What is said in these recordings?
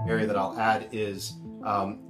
area that I'll add is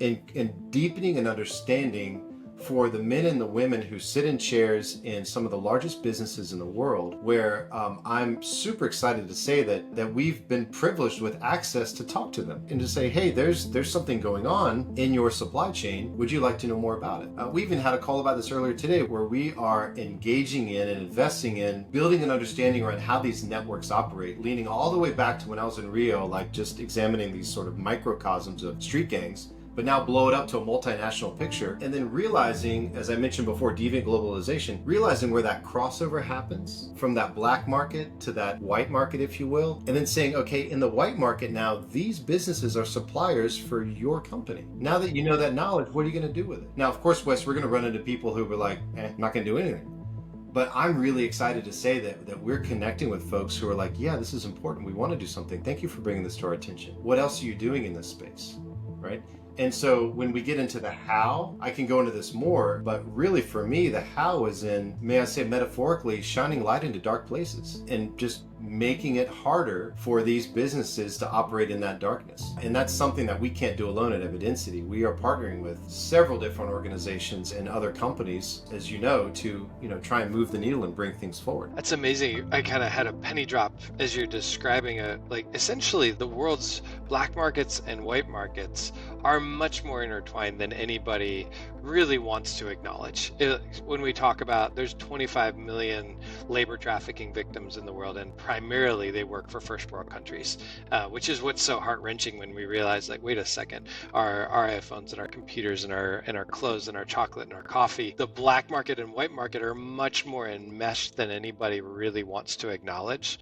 in deepening an understanding for the men and the women who sit in chairs in some of the largest businesses in the world, where I'm super excited to say that we've been privileged with access to talk to them and to say, hey, there's something going on in your supply chain. Would you like to know more about it? We even had a call about this earlier today, where we are engaging in and investing in building an understanding around how these networks operate, leaning all the way back to when I was in Rio, like just examining these sort of microcosms of street gangs, but now blow it up to a multinational picture, and then realizing, as I mentioned before, deviant globalization, realizing where that crossover happens from that black market to that white market, if you will, and then saying, okay, in the white market now, these businesses are suppliers for your company. Now that you know that knowledge, what are you going to do with it? Now, of course, Wes, we're going to run into people who were like, I'm not going to do anything. But I'm really excited to say that we're connecting with folks who are like, yeah, this is important. We want to do something. Thank you for bringing this to our attention. What else are you doing in this space, right? And so when we get into the how, I can go into this more, but really for me, the how is in, may I say metaphorically, shining light into dark places and just making it harder for these businesses to operate in that darkness. And that's something that we can't do alone at Evidencity. We are partnering with several different organizations and other companies, as you know, to try and move the needle and bring things forward. That's amazing. I kind of had a penny drop as you're describing it. Like essentially the world's black markets and white markets are much more intertwined than anybody really wants to acknowledge. When we talk about there's 25 million labor trafficking victims in the world, and primarily they work for first world countries, which is what's so heart-wrenching when we realize, like, wait a second, our iPhones and our computers and our clothes and our chocolate and our coffee, the black market and white market are much more enmeshed than anybody really wants to acknowledge.